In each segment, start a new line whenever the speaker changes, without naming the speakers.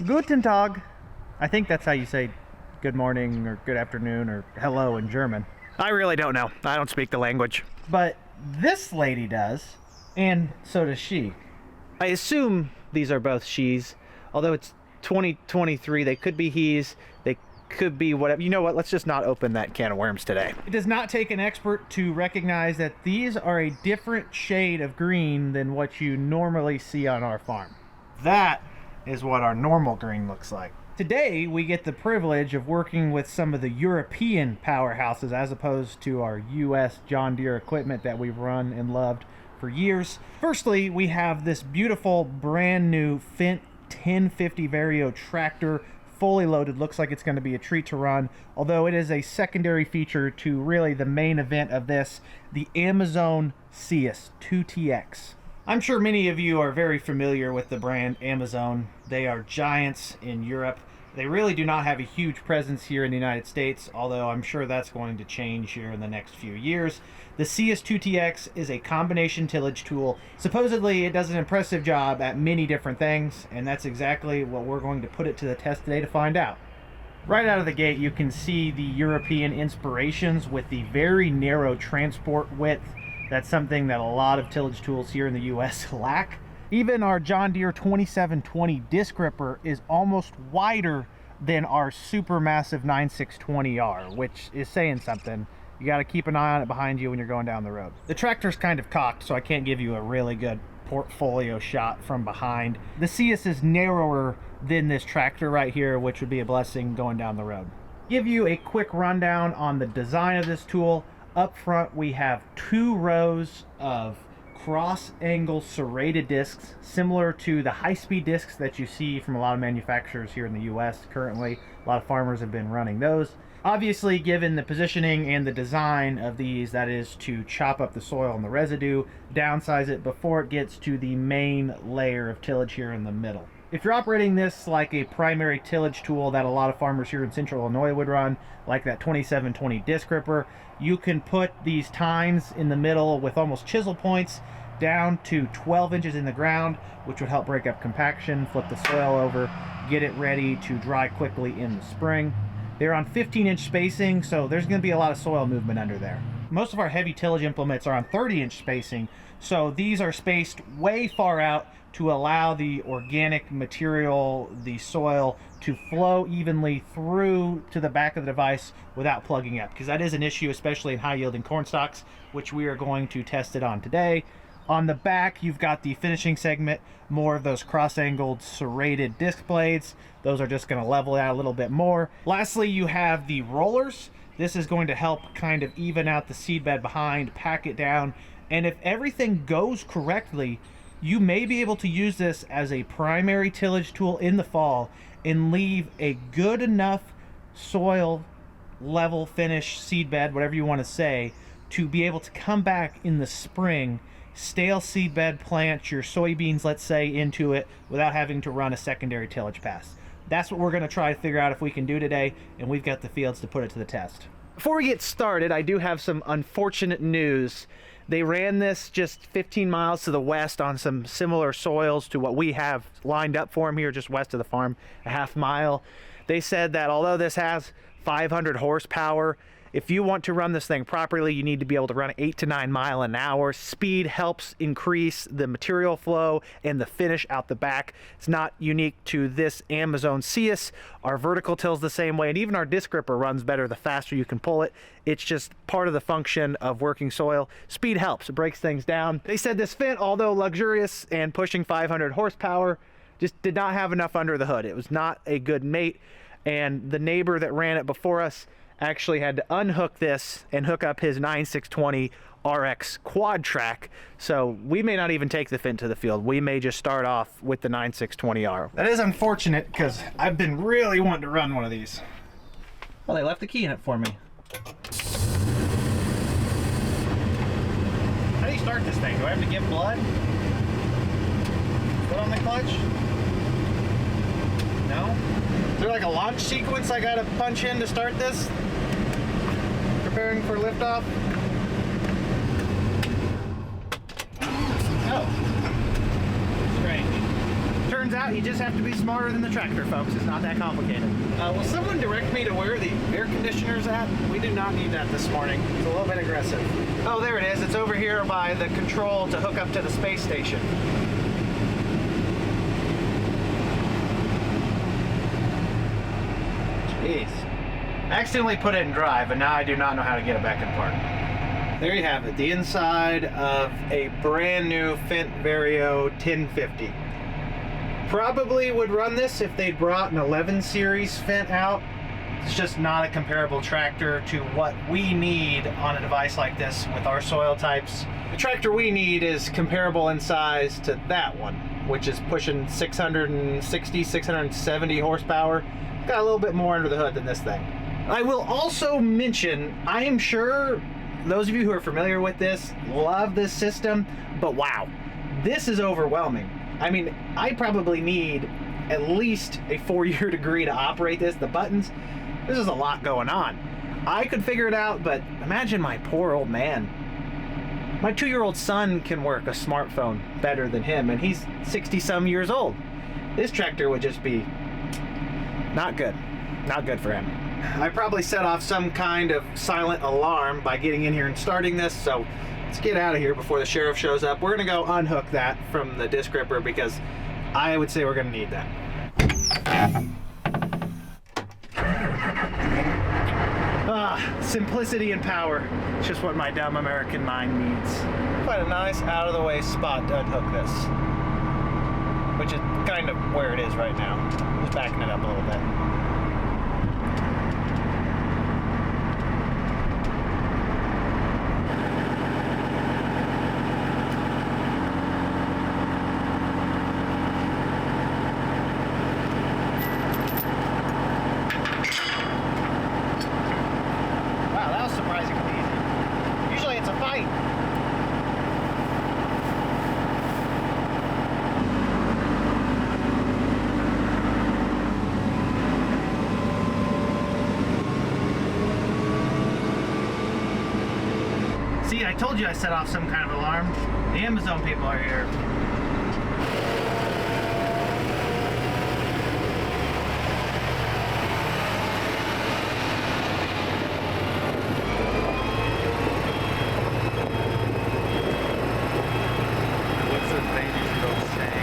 Guten Tag. I think that's how you say good morning or good afternoon or hello in German.
I really don't know. I don't speak the language.
But this lady does, and so does she.
I assume these are both she's, although it's 2023. They could be he's, they could be whatever. You know what? Let's just not open that can of worms today.
It does not take an expert to recognize that these are a different shade of green than what you normally see on our farm. That is what our normal green looks like. Today, we get the privilege of working with some of the European powerhouses as opposed to our US John Deere equipment that we've run and loved for years. Firstly, we have this beautiful brand new Fendt 1050 Vario tractor, fully loaded. Looks like it's going to be a treat to run, although it is a secondary feature to really the main event of this, the Amazone CS 2TX. I'm sure many of you are very familiar with the brand Amazone. They are giants in Europe. They really do not have a huge presence here in the United States, although I'm sure that's going to change here in the next few years. The CS2TX is a combination tillage tool. Supposedly it does an impressive job at many different things, and that's exactly what we're going to put it to the test today to find out. Right out of the gate, you can see the European inspirations with the very narrow transport width. That's something that a lot of tillage tools here in the US lack. Even our John Deere 2720 disc gripper is almost wider than our super massive 9620R, which is saying something. You got to keep an eye on it behind you when you're going down the road. The tractor's kind of cocked, so I can't give you a really good portfolio shot from behind. The CS is narrower than this tractor right here, which would be a blessing going down the road. Give you a quick rundown on the design of this tool. Up front, we have 2 rows of cross-angle serrated discs, similar to the high-speed discs that you see from a lot of manufacturers here in the US currently. A lot of farmers have been running those. Obviously, given the positioning and the design of these, that is to chop up the soil and the residue, downsize it before it gets to the main layer of tillage here in the middle. If you're operating this like a primary tillage tool that a lot of farmers here in central Illinois would run, like that 2720 disc gripper, you can put these tines in the middle with almost chisel points down to 12 inches in the ground, which would help break up compaction, flip the soil over, get it ready to dry quickly in the spring. They're on 15-inch spacing, so there's going to be a lot of soil movement under there. Most of our heavy tillage implements are on 30-inch spacing, so these are spaced way far out to allow the organic material, the soil, to flow evenly through to the back of the device without plugging up, because that is an issue, especially in high-yielding corn stalks, which we are going to test it on today. On the back, you've got the finishing segment, more of those cross-angled serrated disc blades. Those are just going to level it out a little bit more. Lastly, you have the rollers. This is going to help kind of even out the seed bed behind, pack it down, and if everything goes correctly, you may be able to use this as a primary tillage tool in the fall and leave a good enough soil level finish seed bed, whatever you want to say, to be able to come back in the spring, stale seed bed, plant your soybeans, let's say, into it without having to run a secondary tillage pass. That's what we're going to try to figure out if we can do today, and we've got the fields to put it to the test.
Before we get started, I do have some unfortunate news. They ran this just 15 miles to the west on some similar soils to what we have lined up for them here just west of the farm, a half mile. They said that although this has 500 horsepower, if you want to run this thing properly, you need to be able to run 8 to 9 miles an hour. Speed helps increase the material flow and the finish out the back. It's not unique to this Amazone CS. Our vertical till's the same way, and even our disc gripper runs better the faster you can pull it. It's just part of the function of working soil. Speed helps, it breaks things down. They said this Fendt, although luxurious and pushing 500 horsepower, just did not have enough under the hood. It was not a good mate, and the neighbor that ran it before us actually had to unhook this and hook up his 9620 RX quad track. So we may not even take the Fendt to the field. We may just start off with the 9620R.
That is unfortunate because I've been really wanting to run one of these. Well, they left the key in it for me. How do you start this thing? Do I have to give blood? Put on the clutch? No? Is there like a launch sequence I gotta punch in to start this? Preparing for liftoff? Oh. Strange. Turns out
You just have to be smarter than the tractor, folks. It's not that complicated. Will someone direct me to where the air conditioner's at? We do not need that this morning. It's a little bit aggressive. Oh, there it is. It's over here by the control to hook up to the space station. Jeez. I accidentally put it in drive, and now I do not know how to get it back in park. There you have it, the inside of a brand new Fendt Vario 1050. Probably would run this if they'd brought an 11 series Fendt out. It's just not a comparable tractor to what we need on a device like this with our soil types. The tractor we need is comparable in size to that one, which is pushing 660, 670 horsepower. Got a little bit more under the hood than this thing. I will also mention, I am sure those of you who are familiar with this love this system, but wow, this is overwhelming. I mean, I probably need at least a 4-year degree to operate this. The buttons, this is a lot going on. I could figure it out, but imagine my poor old man. My 2-year-old son can work a smartphone better than him, and he's 60-some years old. This tractor would just be not good. Not good for him. I probably set off some kind of silent alarm by getting in here and starting this, so let's get out of here before the sheriff shows up. We're gonna go unhook that from the disc ripper because I would say we're gonna need that. Simplicity and power. It's just what my dumb American mind needs. Find a nice out-of-the-way spot to unhook this, which is kind of where it is right now. Just backing it up a little bit. See, I told you I set off some kind of alarm. The Amazon people are here.
What's the thing you should go say?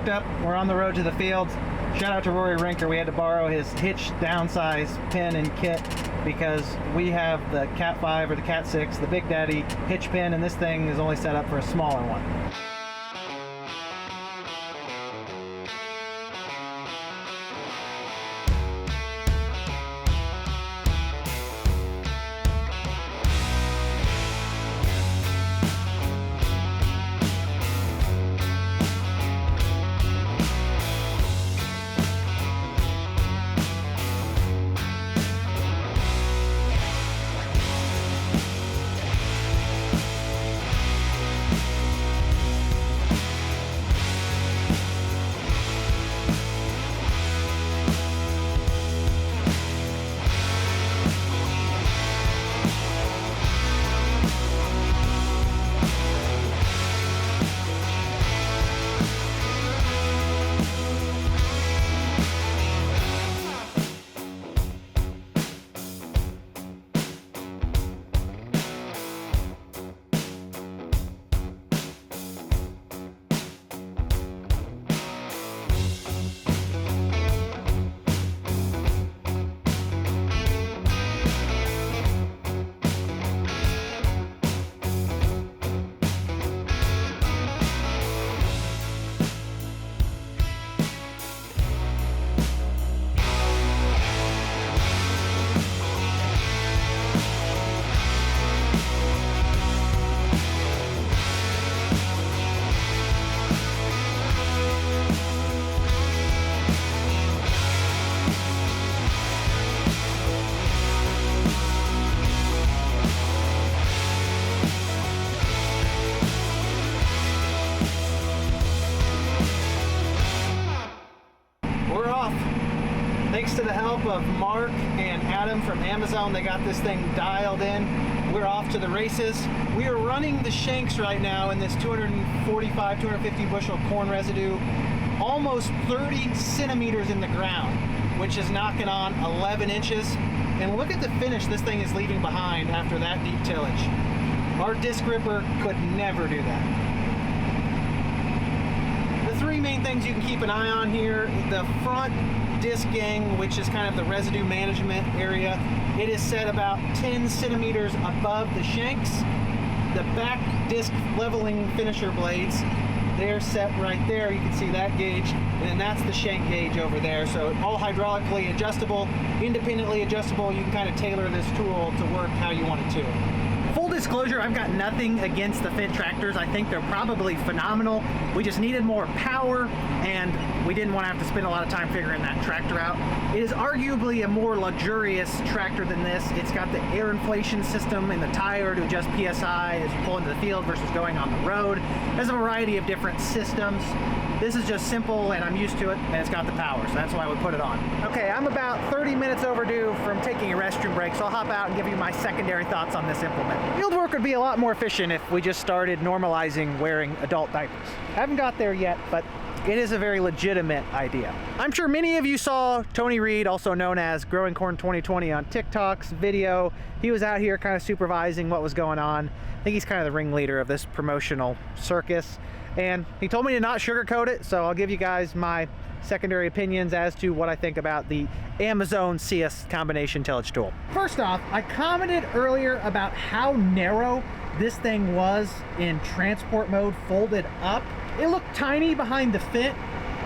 Up. We're on the road to the field. Shout out to Rory Rinker. We had to borrow his hitch downsize pin and kit because we have the Cat 5 or the Cat 6, the Big Daddy hitch pin, and this thing is only set up for a smaller one.
the help of Mark and Adam from Amazon, they got this thing dialed in. We're off to the races. We are running the shanks right now in this 245, 250 bushel corn residue, almost 30 centimeters in the ground, which is knocking on 11 inches. And look at the finish this thing is leaving behind after that deep tillage. Our disc ripper could never do that. The three main things you can keep an eye on here: the front disc gang, which is kind of the residue management area, it is set about 10 centimeters above the shanks. The back disc leveling finisher blades, they're set right there. You can see that gauge, and then that's the shank gauge over there. So all hydraulically adjustable, independently adjustable. You can kind of tailor this tool to work how you want it to. Full disclosure, I've got nothing against the Fendt tractors. I think they're probably phenomenal. We just needed more power, and we didn't want to have to spend a lot of time figuring that tractor out. It is arguably a more luxurious tractor than this. It's got the air inflation system in the tire to adjust PSI as you pull into the field versus going on the road. There's a variety of different systems. This is just simple, and I'm used to it, and it's got the power, so that's why we put it on. Okay, I'm about 30 minutes overdue from taking a restroom break, so I'll hop out and give you my secondary thoughts on this implement. Field work would be a lot more efficient if we just started normalizing wearing adult diapers. I haven't got there yet, but it is a very legitimate idea. I'm sure many of you saw Tony Reed, also known as Growing Corn 2020 on TikTok's video. He was out here kind of supervising what was going on. I think he's kind of the ringleader of this promotional circus. And he told me to not sugarcoat it, so I'll give you guys my secondary opinions as to what I think about the Amazon CS combination tillage tool. First off, I commented earlier about how narrow this thing was in transport mode folded up. It looked tiny behind the Fendt,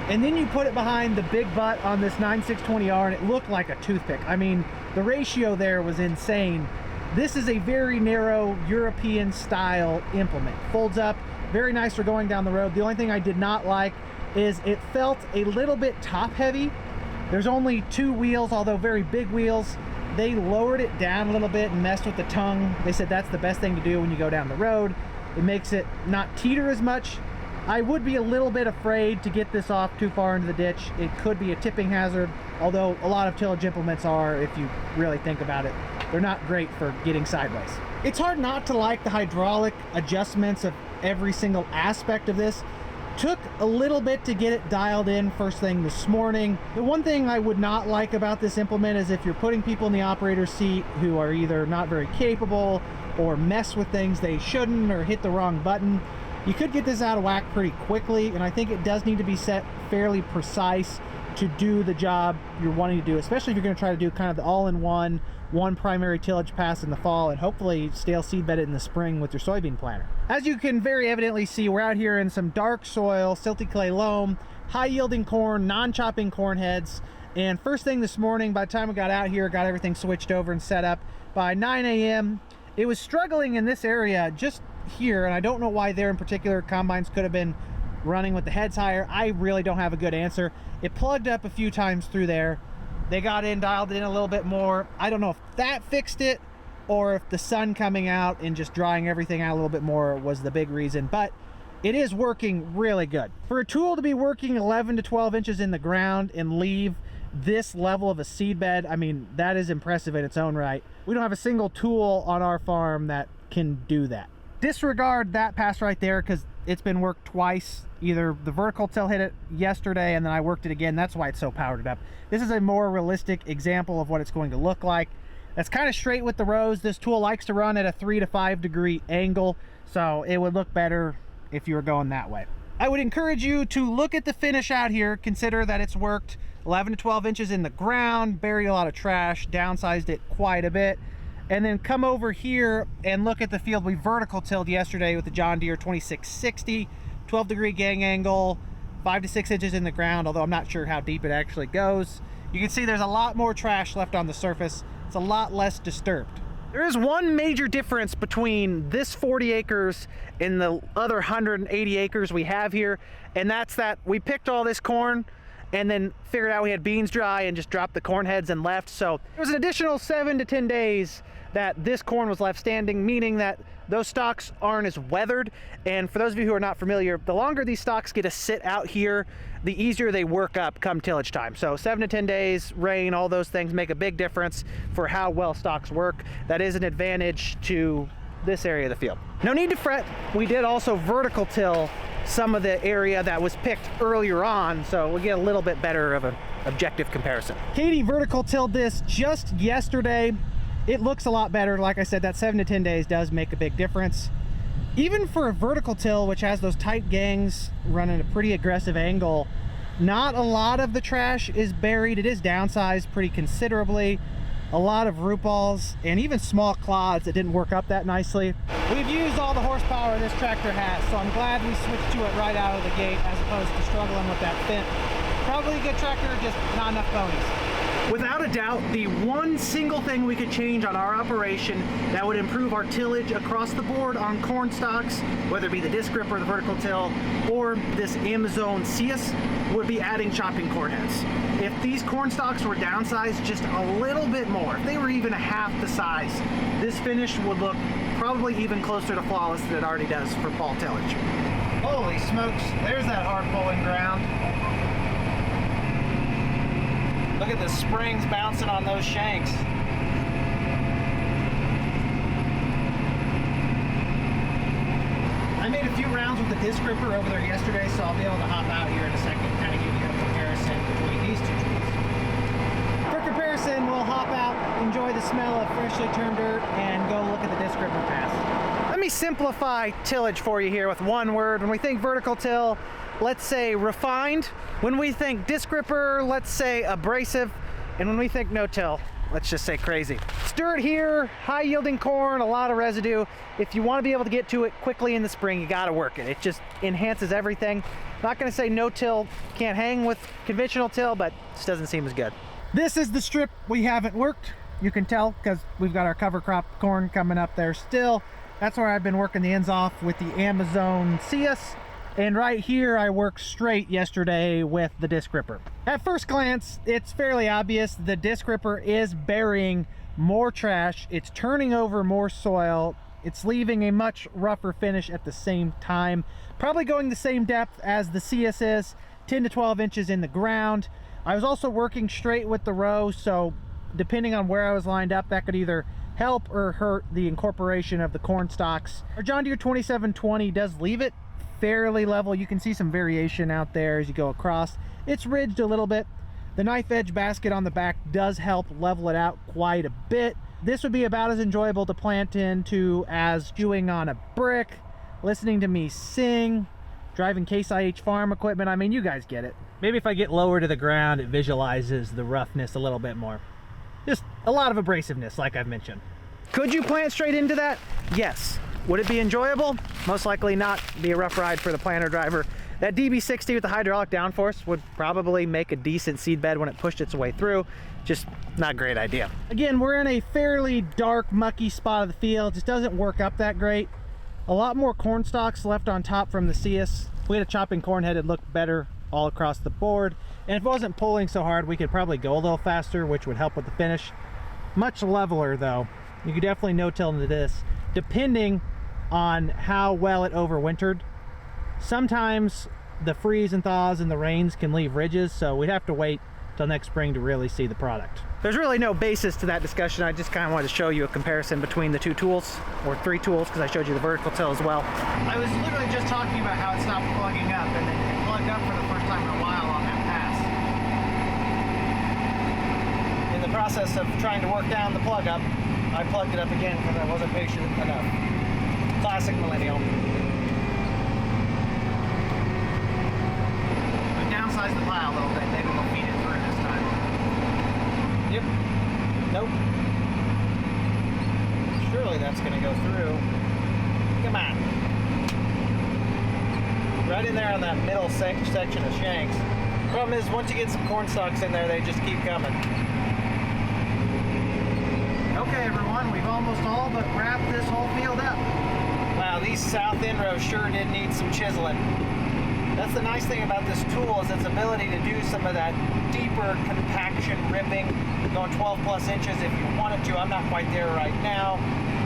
and then you put it behind the big butt on this 9620R and it looked like a toothpick. I mean, the ratio there was insane. This is a very narrow European style implement. Folds up, very nice for going down the road. The only thing I did not like is it felt a little bit top heavy. There's only two wheels, although very big wheels. They lowered it down a little bit and messed with the tongue. They said that's the best thing to do when you go down the road. It makes it not teeter as much. I would be a little bit afraid to get this off too far into the ditch. It could be a tipping hazard, although a lot of tillage implements are, if you really think about it. They're not great for getting sideways. It's hard not to like the hydraulic adjustments of every single aspect of this. Took a little bit to get it dialed in first thing this morning. The one thing I would not like about this implement is if you're putting people in the operator's seat who are either not very capable or mess with things they shouldn't or hit the wrong button, you could get this out of whack pretty quickly, and I think it does need to be set fairly precise to do the job you're wanting to do, especially if you're going to try to do kind of the all-in-one, one primary tillage pass in the fall and hopefully stale seed bed it in the spring with your soybean planter. As you can very evidently see, we're out here in some dark soil, silty clay loam, high yielding corn, non-chopping corn heads, and first thing this morning, by the time we got out here, got everything switched over and set up, by 9 a.m. it was struggling in this area just here, and I don't know why there in particular. Combines could have been running with the heads higher. I really don't have a good answer. It plugged up a few times through there. They got in, dialed in a little bit more. I don't know if that fixed it or if the sun coming out and just drying everything out a little bit more was the big reason, but it is working really good. For a tool to be working 11 to 12 inches in the ground and leave this level of a seed bed, I mean, that is impressive in its own right. We don't have a single tool on our farm that can do that. Disregard that pass right there because it's been worked twice. Either the vertical till hit it yesterday and then I worked it again. That's why it's so powered up. This is a more realistic example of what it's going to look like. That's kind of straight with the rows. This tool likes to run at a 3 to 5 degree angle, so it would look better if you were going that way. I would encourage you to look at the finish out here. Consider that it's worked 11 to 12 inches in the ground, buried a lot of trash, downsized it quite a bit, and then come over here and look at the field we vertical tilled yesterday with the John Deere 2660, 12 degree gang angle, 5 to 6 inches in the ground, although I'm not sure how deep it actually goes. You can see there's a lot more trash left on the surface. It's a lot less disturbed. There is one major difference between this 40 acres and the other 180 acres we have here, and that's that we picked all this corn and then figured out we had beans dry and just dropped the corn heads and left. So there was an additional 7 to 10 days that this corn was left standing, meaning that those stalks aren't as weathered. And for those of you who are not familiar, the longer these stalks get to sit out here,
the easier they work up come tillage time. So 7 to 10 days, rain, all those things make a big difference for how well stalks work. That is an advantage to this area of the field. No need to fret. We did also vertical till some of the area that was picked earlier on, so we'll get a little bit better of an objective comparison. Katie vertical tilled this just yesterday. It looks a lot better. Like I said, that 7 to 10 days does make a big difference. Even for a vertical till, which has those tight gangs running a pretty aggressive angle, not a lot of the trash is buried. It is downsized pretty considerably. A lot of root balls and even small clods that didn't work up that nicely. We've used all the horsepower this tractor has, so I'm glad we switched to it right out of the gate as opposed to struggling with that Fendt. Probably a good tractor, just not enough ponies. Without a doubt, the one single thing we could change on our operation that would improve our tillage across the board on corn stalks, whether it be the disc grip or the vertical till or this Amazon CS, would be adding chopping corn heads. If these corn stalks were downsized just a little bit more, if they were even half the size, this finish would look probably even closer to flawless than it already does for fall tillage. Holy smokes, there's that hard pulling ground. Look at the springs bouncing on those shanks. I made a few rounds with the disc gripper over there yesterday, so I'll be able to hop out here in a second and kind of give you a comparison between these two tools. For comparison, we'll hop out, enjoy the smell of freshly turned dirt, and go look at the disc gripper pass. Let me simplify tillage for you here with one word. When we think vertical till, let's say refined. When we think disc gripper, let's say abrasive. And when we think no-till, let's just say crazy. It's dirt here, high yielding corn, a lot of residue. If you want to be able to get to it quickly in the spring, you got to work it. It just enhances everything. Not going to say no-till can't hang with conventional till, but it just doesn't seem as good. This is the strip we haven't worked. You can tell because we've got our cover crop corn coming up there still. That's where I've been working the ends off with the Amazon CS. And right here, I worked straight yesterday with the disc gripper. At first glance, it's fairly obvious the disc gripper is burying more trash. It's turning over more soil. It's leaving a much rougher finish at the same time. Probably going the same depth as the CS is, 10 to 12 inches in the ground. I was also working straight with the row, so depending on where I was lined up, that could either help or hurt the incorporation of the corn stalks. Our John Deere 2720 does leave it fairly level. You can see some variation out there as you go across. It's ridged a little bit. The knife edge basket on the back does help level it out quite a bit. This would be about as enjoyable to plant into as chewing on a brick, listening to me sing, driving Case IH farm equipment. I mean, you guys get it. Maybe if I get lower to the ground, it visualizes the roughness a little bit more. Just a lot of abrasiveness, like I've mentioned. Could you plant straight into that? Yes. Would it be enjoyable? Most likely not. Be a rough ride for the planter driver. That DB60 with the hydraulic downforce would probably make a decent seed bed when it pushed its way through. Just not a great idea. Again, we're in a fairly dark, mucky spot of the field. Just doesn't work up that great. A lot more corn stalks left on top from the CS. If we had a chopping corn head, it'd look better all across the board. And if it wasn't pulling so hard, we could probably go a little faster, which would help with the finish. Much leveler though. You could definitely no-till into this, depending on how well it overwintered. Sometimes the freeze and thaws and the rains can leave ridges, so we'd have to wait till next spring to really see the product. There's really no basis to that discussion. I just kind of wanted to show you a comparison between the two tools, or three tools, because I showed you the vertical till as well. I was literally just talking about how it stopped plugging up, and it plugged up for the first time in a while on that pass. In the process of trying to work down the plug up, I plugged it up again because I wasn't patient enough. Classic millennial. We downsized the pile a little bit. Maybe we'll feed it through this time. Yep. Nope. Surely that's going to go through. Come on. Right in there on that middle section of shanks. Problem is, once you get some corn stalks in there, they just keep coming. Okay, everyone, we've almost all but wrapped this whole field up. Wow, these south end rows sure did need some chiseling. That's the nice thing about this tool, is its ability to do some of that deeper compaction ripping, going 12 plus inches if you wanted to. I'm not quite there right now.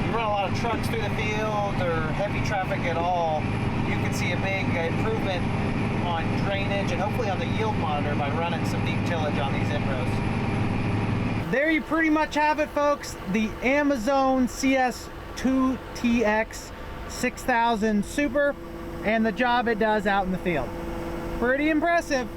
You run a lot of trucks through the field or heavy traffic at all, you can see a big improvement on drainage and hopefully on the yield monitor by running some deep tillage on these inrows.
There you pretty much have it, folks. The Amazon CS2TX 6000 Super and the job it does out in the field. Pretty impressive.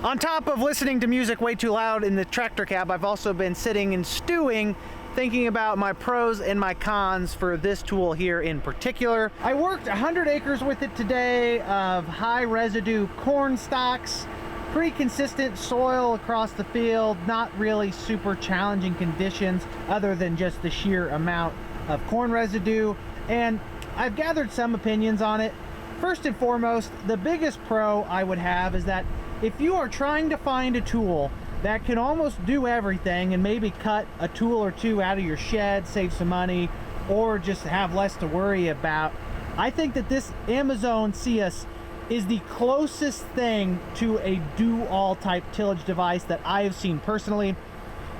On top of listening to music way too loud in the tractor cab, I've also been sitting and stewing, thinking about my pros and my cons for this tool here in particular. I worked 100 acres with it today of high residue corn stalks, pretty consistent soil across the field, not really super challenging conditions other than just the sheer amount of corn residue, and I've gathered some opinions on it. First and foremost, the biggest pro I would have is that if you are trying to find a tool that can almost do everything and maybe cut a tool or two out of your shed, save some money, or just have less to worry about, I think that this Amazon CS is the closest thing to a do-all type tillage device that I have seen personally.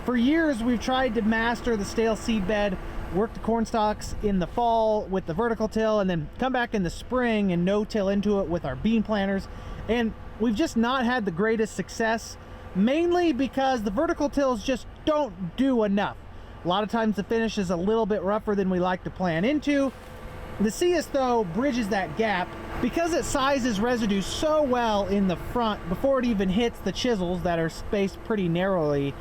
For years, we've tried to master the stale seed bed, work the corn stalks in the fall with the vertical till, and then come back in the spring and no-till into it with our bean planters. And we've just not had the greatest success, mainly because the vertical tills just don't do enough. A lot of times the finish is a little bit rougher than we like to plan into. The CS, though, bridges that gap because it sizes residue so well in the front before it even hits the chisels that are spaced pretty narrowly.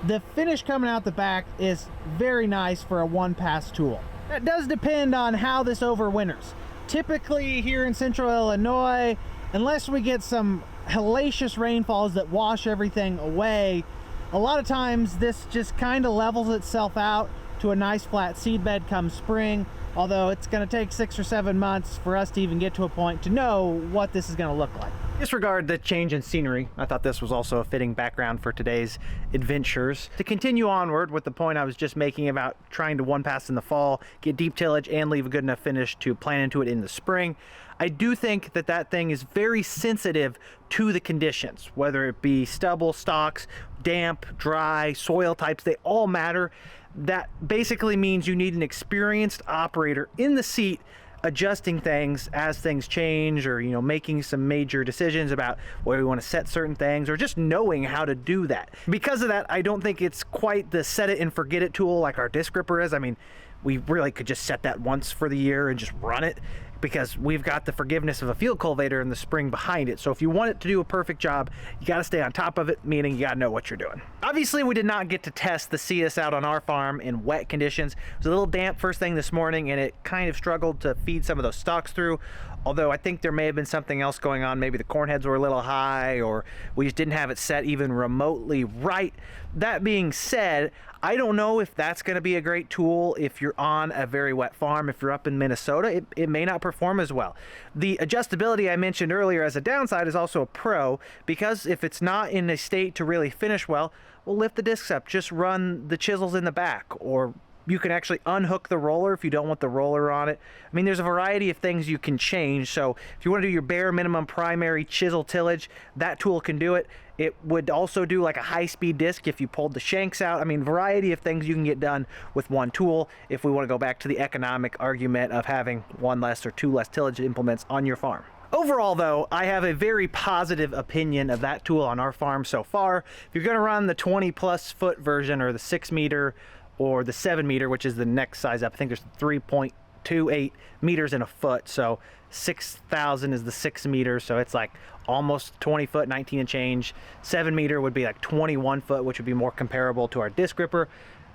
The finish coming out the back is very nice for a one-pass tool. That does depend on how this overwinters. Typically here in central Illinois, unless we get some hellacious rainfalls that wash everything away, a lot of times this just kind of levels itself out to a nice flat seed bed come spring, although it's going to take 6 or 7 months for us to even get to a point to know what this is going to look like. Disregard the change in scenery. I thought this was also a fitting background for today's adventures. To continue onward with the point I was just making about trying to one pass in the fall, get deep tillage, and leave a good enough finish to plant into it in the spring, I do think that that thing is very sensitive to the conditions, whether it be stubble, stalks, damp, dry, soil types, they all matter. That basically means you need an experienced operator in the seat adjusting things as things change, or making some major decisions about where we want to set certain things, or just knowing how to do that. Because of that, I don't think it's quite the set it and forget it tool like our disc gripper is. I mean, we really could just set that once for the year and just run it, because we've got the forgiveness of a field cultivator in the spring behind it. So if you want it to do a perfect job, you got to stay on top of it, meaning you got to know what you're doing. Obviously, we did not get to test the CS out on our farm in wet conditions. It was a little damp first thing this morning, and it kind of struggled to feed some of those stalks through. Although I think there may have been something else going on. Maybe the corn heads were a little high, or we just didn't have it set even remotely right. That being said, I don't know if that's going to be a great tool if you're on a very wet farm. If you're up in Minnesota, it may not perform as well. The adjustability I mentioned earlier as a downside is also a pro, because if it's not in a state to really finish well, we'll lift the discs up, just run the chisels in the back, or you can actually unhook the roller if you don't want the roller on it. I mean, there's a variety of things you can change. So if you want to do your bare minimum primary chisel tillage, that tool can do it. It would also do like a high-speed disc if you pulled the shanks out. I mean, variety of things you can get done with one tool if we want to go back to the economic argument of having one less or two less tillage implements on your farm. Overall, though, I have a very positive opinion of that tool on our farm so far. If you're going to run the 20+ foot version, or the 6 meter, or the 7 meter, which is the next size up, I think there's 3.28 meters in a foot, so 6,000 is the 6 meters, so it's like almost 20 foot, 19 and change. 7 meter would be like 21 foot, which would be more comparable to our disc gripper.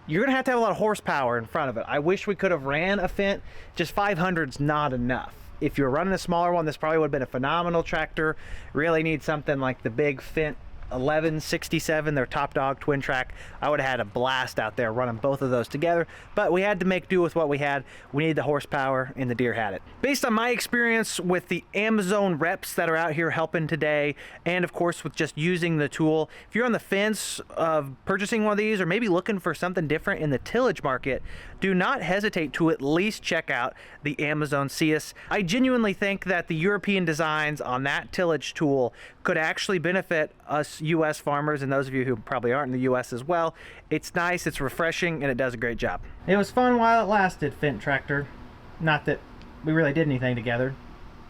You're gonna have to have a lot of horsepower in front of it. I wish we could have ran a Fendt. Just 500's not enough. If you're running a smaller one, this probably would have been a phenomenal tractor. Really need something like the big Fendt 1167, their top dog twin track. I would have had a blast out there running both of those together, but we had to make do with what we had. We needed the horsepower, and the deer had it. Based on my experience with the Amazon reps that are out here helping today, and of course with just using the tool, if you're on the fence of purchasing one of these, or maybe looking for something different in the tillage market, do not hesitate to at least check out the Amazon CS. I genuinely think that the European designs on that tillage tool could actually benefit us US farmers, and those of you who probably aren't in the US as well. It's nice, it's refreshing, and it does a great job.
It was fun while it lasted, Fendt tractor. Not that we really did anything together,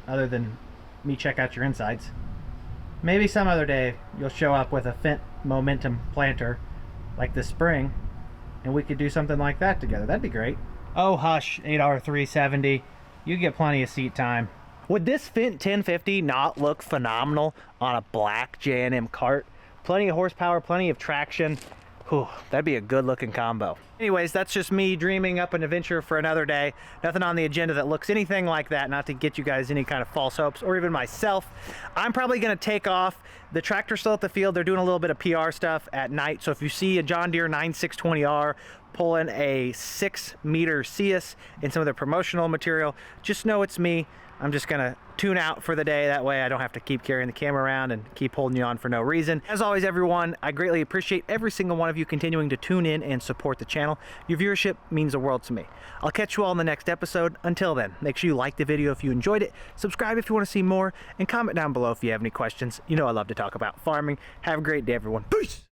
other than me check out your insides. Maybe some other day you'll show up with a Fendt Momentum planter like this spring, and we could do something like that together. That'd be great. Oh hush, 8R370. You get plenty of seat time.
Would this Fendt 1050 not look phenomenal on a black J&M cart? Plenty of horsepower, plenty of traction. Whew, that'd be a good looking combo. Anyways, that's just me dreaming up an adventure for another day. Nothing on the agenda that looks anything like that, not to get you guys any kind of false hopes, or even myself. I'm probably gonna take off. The tractor's still at the field. They're doing a little bit of PR stuff at night. So if you see a John Deere 9620R pulling a 6-meter Cius in some of their promotional material, just know it's me. I'm just gonna tune out for the day. That way I don't have to keep carrying the camera around and keep holding you on for no reason. As always, everyone, I greatly appreciate every single one of you continuing to tune in and support the channel. Your viewership means the world to me. I'll catch you all in the next episode. Until then, make sure you like the video if you enjoyed it, subscribe if you want to see more, and comment down below if you have any questions. You know I love to talk about farming. Have a great day, everyone. Peace!